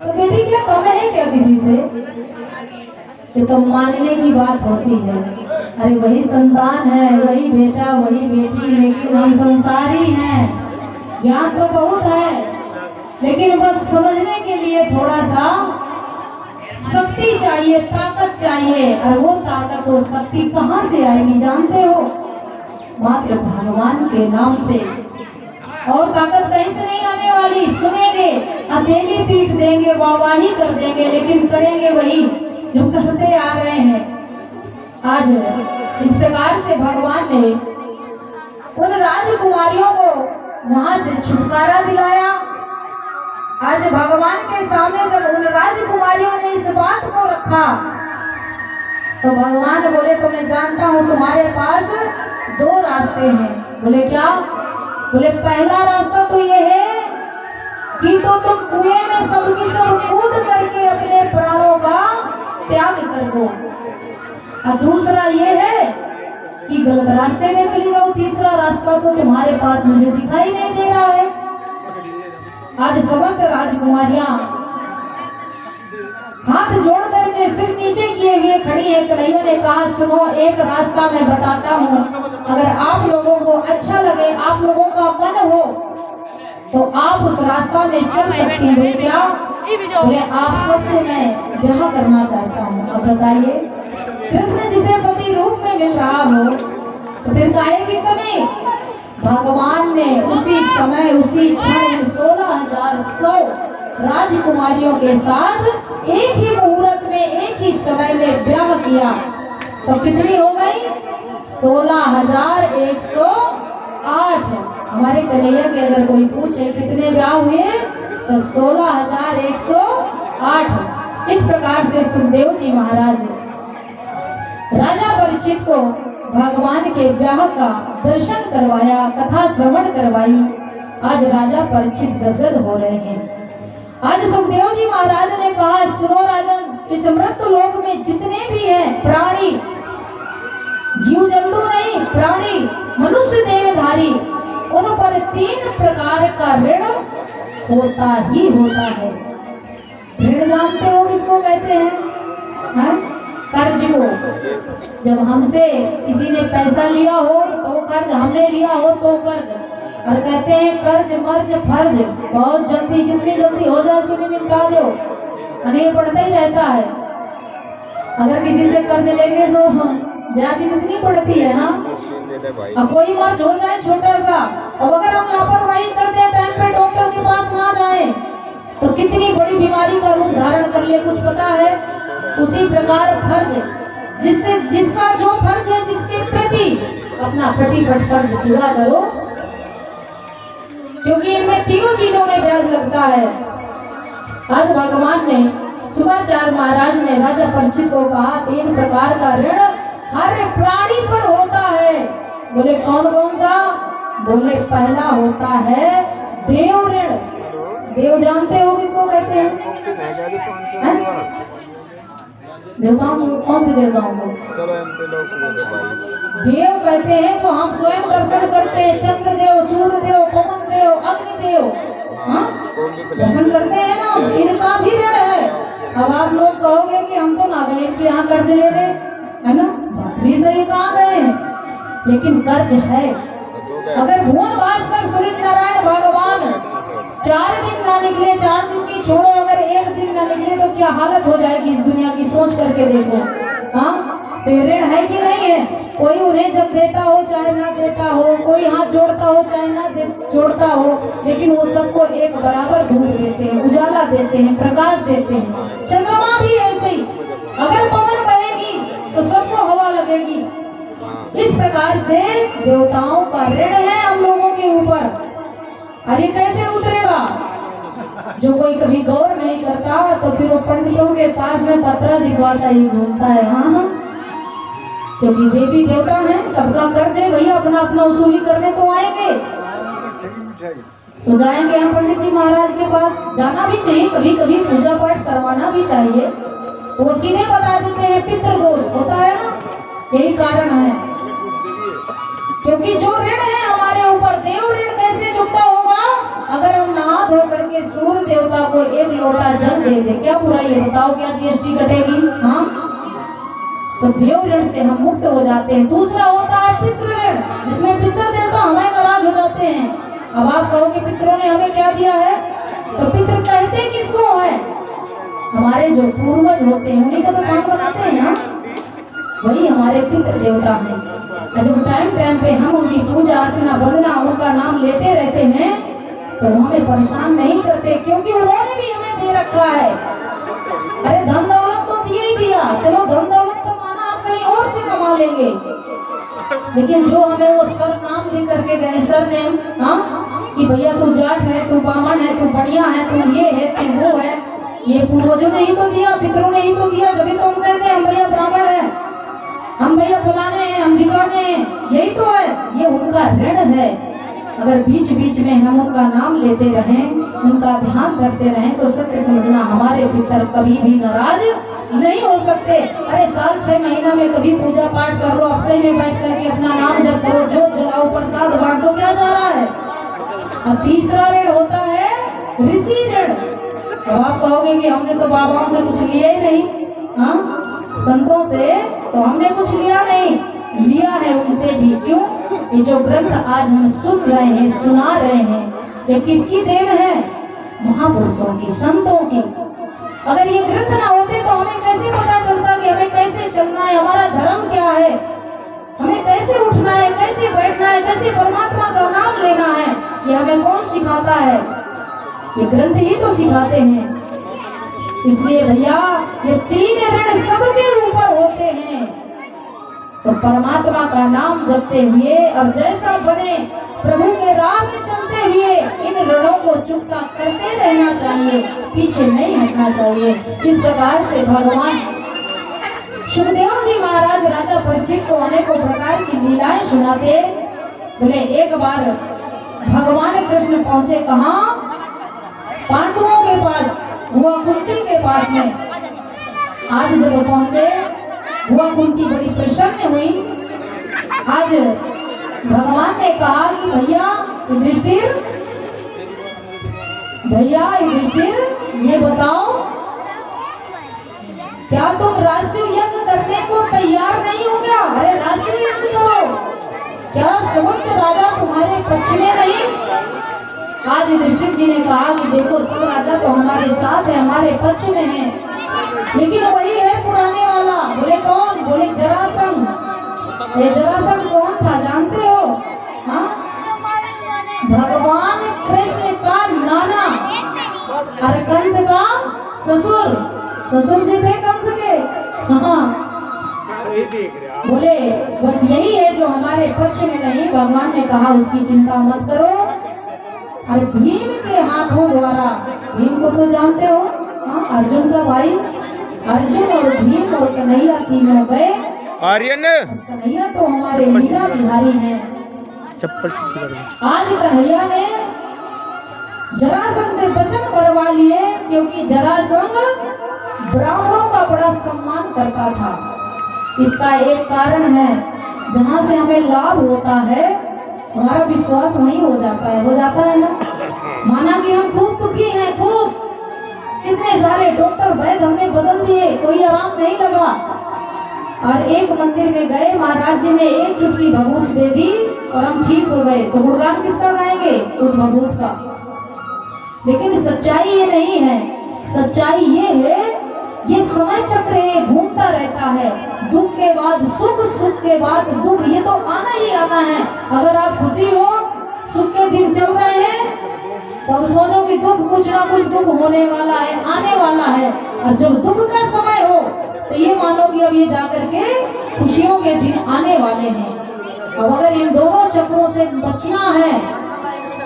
तो बेटी क्या कम है क्या किसी से? ये तो मानने की बात होती है। अरे वही संतान है, वही बेटा वही बेटी, लेकिन हम संसारी हैं। ज्ञान तो बहुत है, लेकिन बस समझने के लिए थोड़ा सा शक्ति चाहिए, ताकत चाहिए। और वो ताकत और शक्ति कहाँ से आएगी जानते हो? मात्र भगवान के नाम से। और ताकत कहीं से नहीं आने वाली। सुनेंगे, अकेली पीट देंगे, वाहवाही कर देंगे, लेकिन करेंगे वही जो करते आ रहे हैं। आज इस प्रकार से भगवान ने उन राजकुमारियों को वहां से छुटकारा दिलाया। आज भगवान के सामने जब उन राजकुमारियों ने इस बात को रखा तो भगवान बोले, तो मैं जानता हूं तुम्हारे पास दो रास्ते हैं। बोले क्या? बोले पहला रास्ता तो ये है कि तो तुम कुएं में सबकी सब कूद करके अपने प्राणों का त्याग कर दो, और दूसरा ये है कि गलत रास्ते में चली जाओ। तीसरा रास्ता तो तुम्हारे पास मुझे दिखाई नहीं दे रहा है। आज समस्त राजकुमारियां हाथ जोड़ करके सिर नीचे किए हुए खड़ी है। कन्हैया ने कहा, सुनो एक रास्ता मैं बताता हूँ, अगर आप लोगों को अच्छा लगे, आप लोगों का मन हो तो आप उस रास्ता में चल सकती हैं। क्या? बोले आप सबसे मैं ब्याह करना चाहता हूँ। अब बताइए, कृष्ण जिसे पति रूप में मिल रहा हो तो फिर काहे की कमी? भगवान ने उसी समय उसी क्षण 16,100 राजकुमारियों के साथ एक ही मुहूर्त में एक ही समय में ब्याह किया। तो कितनी हो गई? 16,108। हमारे कन्हैया के अगर कोई पूछे कितने ब्याह हुए तो 16,108। इस प्रकार से सुखदेव जी महाराज राजा परीक्षित को भगवान के ब्याह का दर्शन करवाया, कथा श्रवण करवाई। आज राजा परीक्षित गदगद हो रहे हैं। आज सुखदेव जी महाराज ने कहा, सुनो राजन, इस मृत्यु लोक में जितने भी हैं प्राणी, जीव जंतु नहीं, प्राणी, मनुष्य देहधारी, उन पर 3 प्रकार का ऋण होता ही होता है। ऋण जानते हो किसको कहते हैं? हाँ? कर्ज को। जब हमसे किसी ने पैसा लिया हो तो कर्ज, हमने लिया हो तो कर्ज। और कहते हैं कर्ज मर्ज फर्ज, बहुत जल्दी जितनी जल्दी हो जाए उसको निपटा दो, और ये बढ़ता ही रहता है। अगर किसी से कर्ज लेंगे तो ब्याज कितनी पड़ती है ना। अब कोई मर्ज हो जाए छोटा सा, और अगर हम लापरवाही करते हैं, टाइम पे डॉक्टर के पास ना जाए तो कितनी बड़ी बीमारी का रूप धारण कर ले, कुछ पता है? उसी प्रकार फर्ज, जिसका जो फर्ज है, जिसके प्रति अपना फटीफट फर्ज पूरा करो, क्योंकि इनमें तीनों चीजों में ब्याज लगता है। आज भगवान ने शुक्राचार्य महाराज ने राजा परीक्षित को कहा, 3 प्रकार का ऋण हर प्राणी पर होता है। बोले कौन कौन सा? बोले पहला होता है देव ऋण। देव जानते हो किसको कहते हैं? देवताओं? कौन से देवताओं को? देव कहते हैं जो हम स्वयं दर्शन करते हैं। चंद्र देव, सूर्य देव, पवन देव, अग्नि देव, हाँ दर्शन करते हैं ना, इनका भी ऋण है। अब आप लोग कहोगे कि हम तो ना गए इनके यहाँ कर्ज ले रहे, है ना? भी सही, कहाँ गए हैं, लेकिन कर्ज है। अगर भुवन भास्कर सूर्य नारायण भगवान 4 दिन ना निकले, 4 दिन की छोड़ो, अगर 1 दिन ना निकले तो क्या हालत हो जाएगी इस दुनिया की, सोच करके देखो। हाँ, तो ऋण है कि नहीं है? कोई उन्हें जब देता हो चाहे ना देता हो, कोई हाथ जोड़ता हो चाहे ना जोड़ता हो, लेकिन वो सबको एक बराबर धूप देते हैं, उजाला देते हैं, प्रकाश देते हैं। चंद्रमा भी ऐसे ही, अगर पवन बहेगी तो सबको हवा लगेगी। इस प्रकार से देवताओं का ऋण है हम लोगों के ऊपर। अरे कैसे उतरेगा? जो कोई कभी गौर नहीं करता तो फिर वो पंडितों के पास में पत्रा दिखवाता ही घूमता है। हाँ, क्योंकि देवी देवता हैं, सबका कर्ज है भैया, अपना अपना वसूली करने तो आएंगे। तो जाएंगे हम पंडित जी महाराज के पास, जाना भी चाहिए, कभी कभी पूजा पाठ करवाना भी चाहिए। तो वो सीधे बता देते हैं पितृदोष होता है ना, यही कारण है। क्योंकि जो ऋण है हमारे ऊपर, देव ऋण कैसे चुकता होगा? अगर हम नहा धो करके सूर्य देवता को एक लोटा जल दे दे, क्या बुराई है बताओ? क्या जीएसटी कटेगी? हाँ, तो देव ऋण से हम मुक्त हो जाते हैं। दूसरा होता है पितृ ऋण, जिसमें पितृ देवता हमें नाराज हो जाते हैं। अब आप कहोगे पितरों ने हमें क्या दिया है? तो पितृ कहते किसको है? हमारे जो पूर्वज होते हैं उन्हीं का तो काम बनाते हैं ना, वही हमारे पितृ देवता हैं। जब टाइम टाइम पे हम उनकी पूजा अर्चना वंदना उनका नाम लेते रहते हैं तो हमें परेशान नहीं करते, क्योंकि उन्होंने भी हमें दे रखा है। अरे धन दौलत तो दिया ही दिया, चलो धन दौलत तो माना आप कहीं और से कमा लेंगे, लेकिन जो हमें वो सर नाम दे करके गए, सर नेम, हाँ, कि भैया तू जाट है, तू बामन है, तू बढ़िया है, तू ये है, तू वो है, ये पूर्वजों ने ही तो दिया, पितरों ने ही तो दिया। जब भी तो हम कहते हैं हम भैया ब्राह्मण है, हम भैया फलाने हैं, हम ढिकाने हैं, यही तो है, ये उनका ऋण है। अगर बीच बीच में हम उनका नाम लेते रहें, उनका ध्यान करते रहें, तो सत्य समझना हमारे पितर कभी भी नाराज नहीं हो सकते। अरे साल 6 महीना में कभी पूजा पाठ कर लो, अक्षय में बैठ करके अपना नाम जप करो, जोत जलाओ, प्रसाद बांट दो, क्या जा रहा है? और तीसरा ऋण होता है ऋषि ऋण। तो आप कहोगे कि हमने तो बाबाओं से कुछ लिया ही नहीं, हाँ, संतों से तो हमने कुछ लिया नहीं, लिया है उनसे भी। क्यों? ये जो ग्रंथ आज हम सुन रहे हैं, सुना रहे हैं, ये किसकी देन है? महापुरुषों की, संतों की। अगर ये ग्रंथ ना होते तो हमें कैसे पता चलता कि हमें कैसे चलना है, हमारा धर्म क्या है, हमें कैसे उठना है, कैसे बैठना है, कैसे परमात्मा का नाम लेना है? ये हमें कौन सिखाता है? ये ग्रंथ ही तो सिखाते हैं। इसलिए भैया ये 3 ऋण सबके ऊपर होते हैं। तो परमात्मा का नाम जपते हुए और जैसा बने प्रभु के राह में चलते हुए इन ऋणों को चुकता करते रहना चाहिए, पीछे नहीं हटना चाहिए। इस प्रकार से भगवान सुखदेव जी महाराज राजा परीक्षित को अनेकों प्रकार की लीलाएं सुनाते। बोले एक बार भगवान कृष्ण पहुंचे कहाँ? पांडवों के पास, हुआ कुंती के पास में। आज जब पहुंचे, हुआ कुंती बड़ी प्रसन्न हुई। आज भगवान ने कहा कि भैया युधिष्ठिर, भैया युधिष्ठिर, ये बताओ क्या तुम राष्ट्रीय यज्ञ करने को तैयार नहीं हो गया? अरे राष्ट्रीय यज्ञ करो, क्या समस्त राजा तुम्हारे पक्ष में नहीं? आज युधिष्ठिर जी ने कहा कि देखो सब राजा तो हमारे साथ है, हमारे पक्ष में है, लेकिन वही है पुराने वाला। बोले कौन? बोले जरासंध। ये जरासंध कौन था जानते हो? हाँ, भगवान कृष्ण का नाना और कंस का ससुर। ससुर जी थे कंस के। हाँ, बोले बस यही है जो हमारे पक्ष में नहीं। भगवान ने कहा उसकी चिंता मत करो। और भीम के हाथों द्वारा, भीम को तो जानते हो, हाँ, अर्जुन का भाई, अर्जुन और भीम और कन्हैया तीनों गए। आर्यन कन्हैया तो हमारे मीरा बिहारी हैं। चप्पल आज कन्हैया ने जरासंध से वचन करवा लिए, क्योंकि जरासंध ब्राह्मणों का बड़ा सम्मान करता था। इसका एक कारण है, जहाँ से हमें लाभ होता है हमारा विश्वास वहीं हो जाता है ना। माना कि हम खूब दुखी हैं, खूब, कितने सारे डॉक्टर वैद्य हमने बदल दिए, कोई आराम नहीं लगा। और एक मंदिर में गए, महाराज जी ने एक चुटकी भभूत दे दी और हम ठीक हो गए, तो गुणगान किसका गाएंगे? उस भभूत का। लेकिन सच्चाई ये नहीं है। सच्चाई ये है, ये समय चक्र है, घूमता रहता है। दुख के बाद सुख, सुख के बाद दुख, ये तो आना ही आना है। अगर आप खुशी हो, सुख के दिन चल रहे हैं, तो अब सोचो कि दुख, कुछ ना कुछ दुख होने वाला है, आने वाला है। और जब दुख का समय हो तो ये मानो कि अब ये जाकर के खुशियों के दिन आने वाले हैं। अब अगर इन दोनों चक्रों से बचना है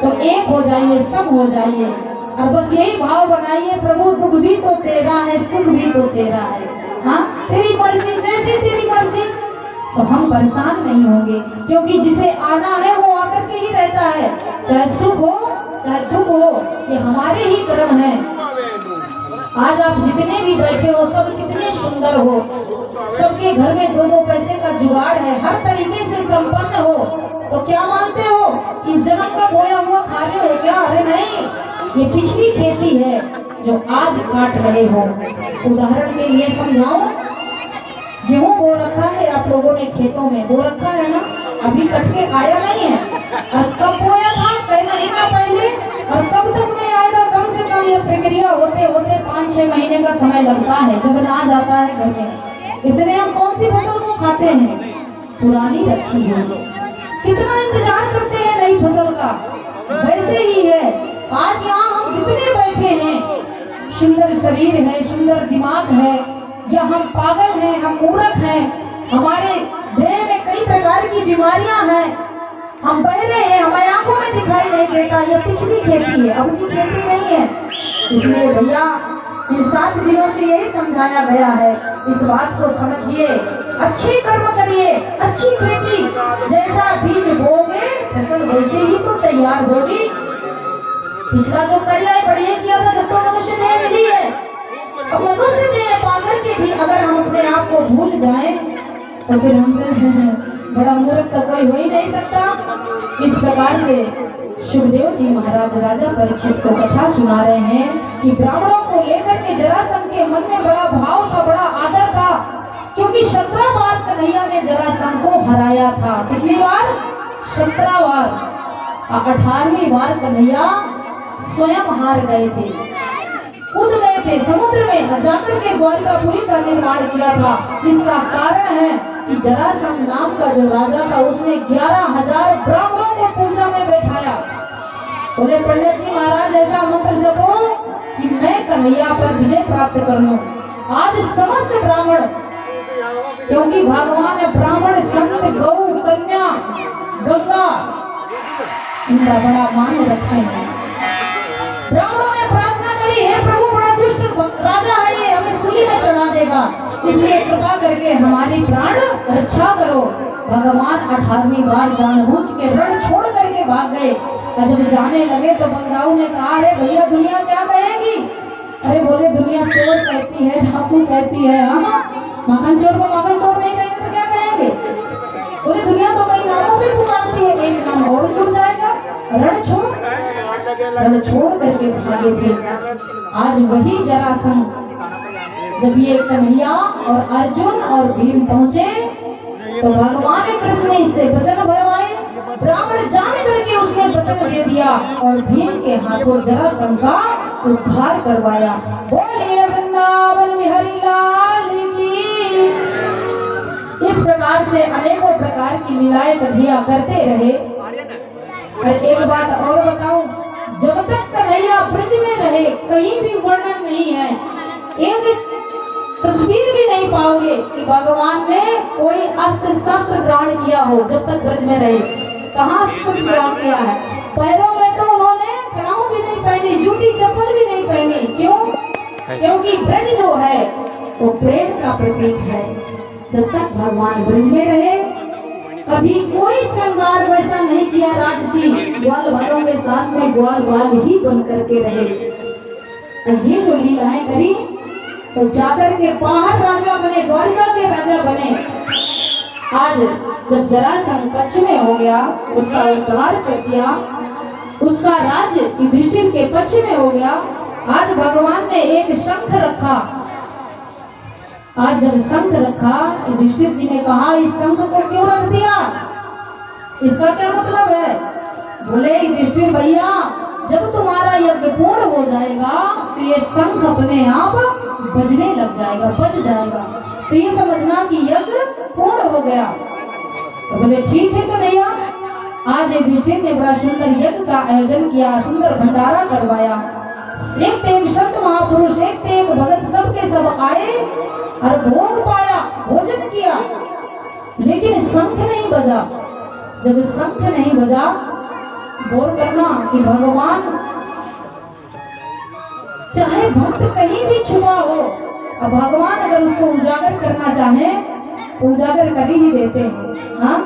तो एक हो जाइए, सब हो जाइए, और बस यही भाव बनाइए, प्रभु दुख भी तो तेरा है, सुख भी तो तेरा है। हाँ, तेरी मर्जी, जैसी तेरी मर्जी। तो हम परेशान नहीं होंगे, क्योंकि जिसे आना है वो आकर के ही रहता है। चाहे सुख हो चाहे दुख हो, ये हमारे ही कर्म है। आज आप जितने भी बैठे हो, सब कितने सुंदर हो, सबके घर में 2-2 पैसे का जुगाड़ है, हर तरीके से संपन्न हो, तो क्या मानते हो, इस जन्म का बोया हुआ खा रहे हो क्या? अरे नहीं, ये पिछली खेती है जो आज काट रहे हो। उदाहरण के लिए समझाऊं, गेहूं बो रखा है आप लोगों ने, खेतों में बो रखा है ना, अभी कट के आया नहीं है, और कब बोया था? कई महीना पहले, और कब तक नहीं आएगा? कम से कम ये प्रक्रिया होते होते 5-6 महीने का समय लगता है जब ना जाता है घर में। इतने हम कौन सी फसल को खाते हैं? पुरानी रखी है। कितना इंतजार करते हैं नई फसल का। वैसे ही है आज यहाँ हम जितने बैठे हैं, सुंदर शरीर है, सुंदर दिमाग है, या हम पागल हैं, हम मूर्ख हैं, हमारे देह में कई प्रकार की बीमारियां हैं, हम बहरे हैं, हमारी आंखों में दिखाई नहीं देता। ये पिछली खेती है, अब की खेती नहीं है। इसलिए भैया इन 7 दिनों से यही समझाया गया है, इस बात को समझिए, अच्छे कर्म करिए, अच्छी खेती, जैसा बीज बोगे फसल वैसे ही तो तैयार होगी। पिछला जो करिया बढ़िया किया था जब तो मनुष्य देह मिली है, अब मनुष्य देह पाकर के भी अगर हम अपने आप को भूल जाएं तो फिर हमसे बड़ा मूर्ख तो कोई हो ही नहीं सकता। इस प्रकार से सुखदेव जी महाराज राजा परीक्षित को कथा सुना रहे हैं कि ब्राह्मणों को लेकर के जरासंध के मन में बड़ा भाव था, बड़ा आदर था, क्योंकि 17 बार कन्हैया ने जरासंध को हराया था। कितनी बार? 17 बार। 18वीं बार कन्हैया स्वयं हार गए थे, कूद गए थे समुद्र में, जाकर के द्वारिकापुरी का निर्माण किया था। इसका कारण है कि जरासंध नाम का जो राजा था उसने 11,000 ब्राह्मणों को पूजा में बैठाया। बोले पंडित जी महाराज ऐसा मंत्र जपो कि मैं कन्हैया पर विजय प्राप्त कर लूं। आज समस्त ब्राह्मण, क्योंकि भगवान ब्राह्मण, संत, गौ, कन्या, गंगा, इनका बड़ा मान रखते हैं। ब्राह्मणों ने प्रार्थना करी, हे प्रभु बड़ा दुष्ट राजा है ये, हमें सूली में चढ़ा देगा, इसलिए कृपा करके हमारी प्राण रक्षा करो। भगवान 18वीं बार जानबूझ के रण छोड़ करके भाग गए। और जब जाने लगे तो बंगाऊ ने कहा, अरे भैया दुनिया क्या कहेगी? अरे बोले दुनिया चोर कहती है, डाकू कहती है, माखन चोर को माखन चोर नहीं कहेंगे तो क्या कहेंगे? बोले दुनिया तो कई नामों से पुकारती है, एक नाम और जुड़ जाएगा, रण छोड़ करके भागे थे। आज वही जरासंध, जब ये कन्हैया और अर्जुन और भीम पहुंचे तो भगवान कृष्ण ने इससे वचन भरवाए। ब्राह्मण जान करके उसने वचन दे दिया और भीम के हाथों जरासंध का उद्धार करवाया। बोलिए वृंदावन बिहारी लाल की। इस प्रकार से अनेकों प्रकार की लीलाएं कन्हैया करते रहे। और एक बात और बताऊं, जब तक कन्हैया ब्रज में रहे कहीं भी वर्णन नहीं है, एक तस्वीर भी नहीं पाओगे कि भगवान ने कोई अस्त्र शस्त्र ग्रहण किया हो। जब तक ब्रज में रहे कहाँ अस्त्र ग्रहण किया है? पैरों में तो उन्होंने कड़ाऊ भी नहीं पहनी, जूती चप्पल भी नहीं पहनी। क्यों? क्योंकि ब्रज जो है वो प्रेम का प्रतीक है। जब तक भगवान ब्रज में रहे कभी कोई श्रृंगार वैसा नहीं किया राजसी, ग्वाल वालों के साथ में ग्वाल वाल ही बन करके रहे। तो ये जो लीलाएं करी तो जाकर के बाहर राजा बने, द्वारिका के राजा बने। आज जब जरासंध पक्ष में हो गया, उसका उद्धार कर दिया, उसका राज्य युधिष्ठिर के पक्ष में हो गया। आज भगवान ने एक शंख रखा। आज जब शंख रखा, युधिष्ठिर जी ने कहा इस शंख को क्यों रख दिया, इसका क्या मतलब है? बोले युधिष्ठिर भैया, जब तुम्हारा यज्ञ पूर्ण हो जाएगा तो ये शंख अपने आप बजने लग जाएगा, बज जाएगा, तो ये समझना कि यज्ञ पूर्ण हो गया। तो बोले ठीक है कन्हैया। आज युधिष्ठिर ने बड़ा सुंदर यज्ञ का आयोजन किया, सुंदर भंडारा करवाया। एक एक संत महापुरुष, एक भगत सब के सब आए और भोग पाया, भोजन किया, लेकिन शंख नहीं बजा। जब शंख नहीं बजा, गौर करना कि भगवान चाहे भक्त कहीं भी छुपा हो, अब भगवान अगर उसको उजागर करना चाहे तो उजागर कर ही देते हैं। हाँ,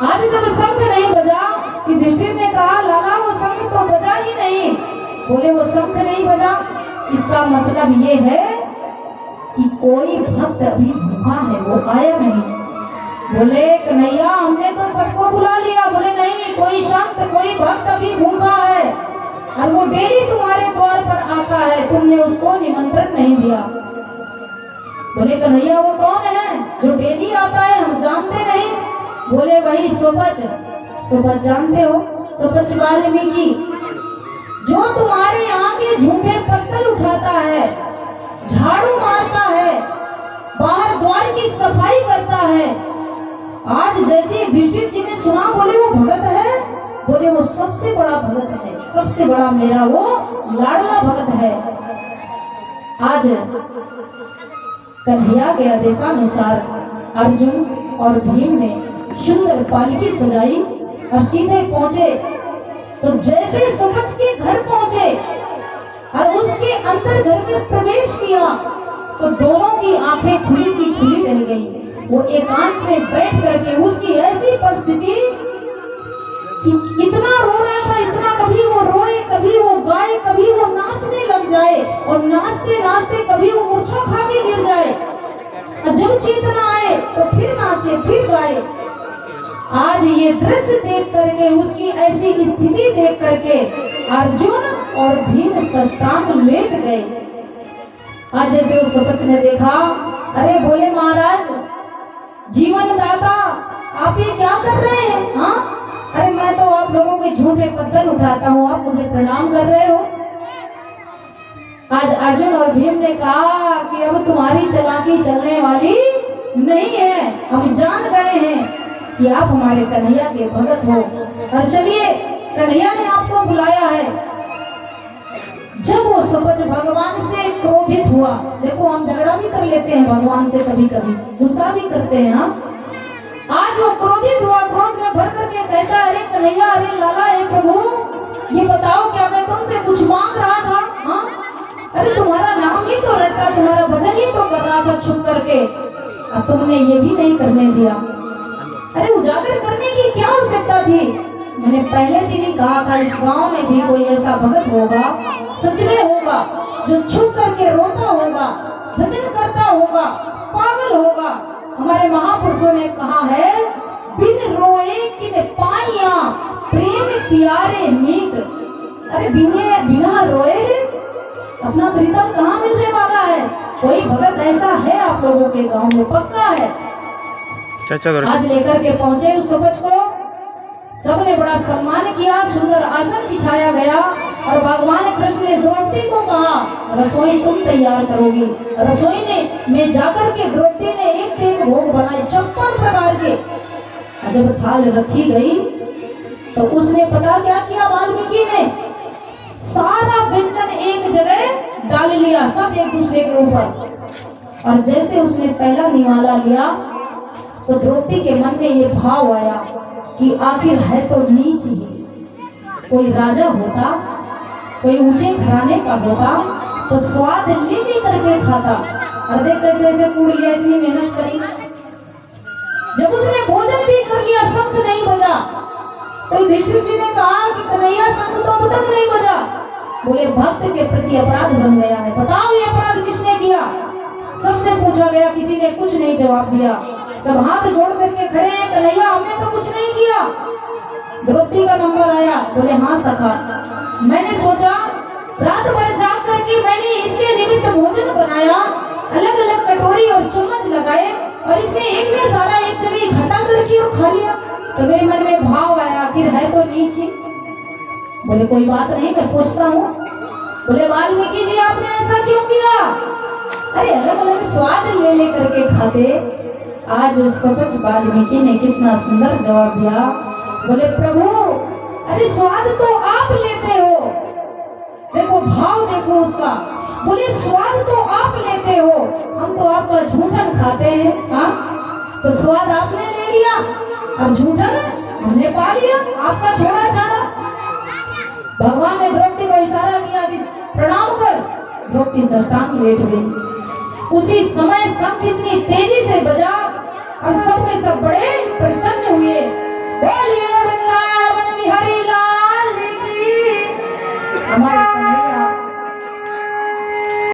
आज जब शंख नहीं बजा, युधिष्ठिर ने कहा लाला वो शंख तो बजा ही नहीं। बोले वो शंख नहीं बजा, इसका मतलब ये है कि कोई भक्त अभी भूखा है, वो आया नहीं। बोले कन्हैया हमने तो सबको बुला लिया। बोले नहीं, कोई संत कोई भक्त अभी भूखा है और वो डेली तुम्हारे द्वार पर आता है, तुमने उसको निमंत्रण नहीं दिया। बोले कन्हैया वो कौन है जो डेली आता है, हम जानते नहीं। बोले वही सोपच। सोपच जानते हो? सोपच वाल्मीकि, जो तुम्हारे यहाँ के झूठे पत्तल उठाता है, झाड़ू मारता है, बाहर द्वार की सफाई करता है। आज जैसे युधिष्ठिर जी ने सुना, बोले वो भगत है। बोले वो सबसे बड़ा भगत है, सबसे बड़ा मेरा वो लाडला भगत है। आज कन्हैया के आदेशानुसार अर्जुन और भीम ने सुंदर पालकी सजाई और सीधे पहुंचे। तो जैसे सुपच के घर पहुंचे और उसके अंदर घर में प्रवेश किया तो दोनों की आंखें खुली की खुली रह गई। वो एकांत में बैठ करके उसकी ऐसी परिस्थिति कि इतना रो रहा था, इतना, कभी वो रोए, कभी वो गाए, कभी वो नाचने लग जाए और नाचते नाचते कभी वो मूर्छा खा के गिर जाए और जब चेतना आए तो फिर नाचे फिर गाए। आज ये दृश्य देख करके, उसकी ऐसी स्थिति देख करके अर्जुन और भीम साष्टांग लेट गए। आज जैसे उस सुपच ने देखा, अरे बोले महाराज जीवन दाता आप ये क्या कर रहे हैं? हाँ, अरे मैं तो आप लोगों के झूठे पत्थर उठाता हूँ, आप मुझे प्रणाम कर रहे हो। आज अर्जुन और भीम ने कहा कि अब तुम्हारी चालाकी चलने वाली नहीं है, हम जान गए हैं कि आप हमारे कन्हैया के भगत हो और चलिए कन्हैया ने आपको बुलाया है। जब वो सुपच भगवान से क्रोधित हुआ, देखो हम झगड़ा भी कर लेते हैं भगवान से, कभी कभी गुस्सा भी करते हैं। हाँ, आज वो क्रोधित हुआ, क्रोध में भर करके कहता, अरे कन्हैया, अरे लाला, हे प्रभु ये बताओ क्या मैं तुमसे कुछ मांग रहा था? हाँ, अरे तुम्हारा नाम ही तो रटता, तुम्हारा भजन ही तो कर रहा था छुप करके, अब तुमने ये भी नहीं करने दिया। अरे उजागर करने की क्या आवश्यकता थी? मैंने पहले दिन ही कहा था इस गांव में भी कोई ऐसा भगत होगा, सच में होगा, जो छुप करके रोता होगा, भजन करता होगा, पागल होगा। हमारे महापुरुषों ने कहा है, बिन रोए किन पाइया प्रेम प्यारे मीत। अरे बिना रोए अपना प्रीतम कहाँ मिलने वाला है? कोई भगत ऐसा है आप लोगों के गांव में? पक्का है। आज लेकर के पहुंचे उस सुपच को, सबने बड़ा सम्मान किया, सुंदर आसन बिछाया गया और भगवान कृष्ण ने द्रौपदी को कहा, रसोई तुम तैयार करोगी। रसोई में जाकर के द्रौपदी ने एक एक भोग बनाए, 56 प्रकार के। जब थाल रखी गई तो उसने पता क्या किया, वाल्मीकि ने सारा व्यंजन एक जगह डाल लिया, सब एक दूसरे के ऊपर। और जैसे उसने पहला निवाला लिया तो द्रौपदी के मन में ये भाव आया कि आखिर है तो नीच ही, कोई राजा होता, कोई ऊंचे घराने का होता तो स्वाद ले करके खाता। और देख कैसे ऐसे कूड़ लिया, इतनी मेहनत करी। जब उसने भोजन भी कर लिया, शंख नहीं बजा, तो युधिष्ठिर जी ने कहा कि कन्हैया शंख तो अब तक नहीं बजा। बोले भक्त के प्रति अपराध बन गया है, बताओ ये अपराध किसने किया? सबसे पूछा गया, किसी ने कुछ नहीं जवाब दिया। सब हाथ जोड़ करके खड़े हैं, कन्हैया हमने तो कुछ नहीं किया। द्रौपदी का नंबर आया, बोले हाँ सखा, मैंने सोचा रात भर जाग करके मैंने इसके निमित्त भोजन बनाया, अलग अलग कटोरी और चम्मच लगाए और इसने एक में सारा एक जगह इकट्ठा करके और खा लिया। तो मेरे मन में भाव आया, आखिर है तो नीच ही। बोले कोई बात नहीं, मैं पूछता हूँ। बोले वाल्मीकि जी आपने ऐसा क्यों किया? अरे अलग अलग स्वाद ले करके खाते। आज सुपच वाल्मीकि ने कितना सुंदर जवाब दिया। बोले प्रभु, अरे स्वाद तो आप लेते हो, देखो भाव देखो उसका। बोले स्वाद तो आप लेते हो, हम तो आपका झूठन खाते हैं। हाँ, तो स्वाद आपने ले लिया और झूठन हमने पा लिया, आपका छोड़ा छाड़ा। भगवान ने द्रौपदी को इशारा किया कि प्रणाम कर। द्रौपदी साष्टांग लेट गई। उसी समय शंख इतनी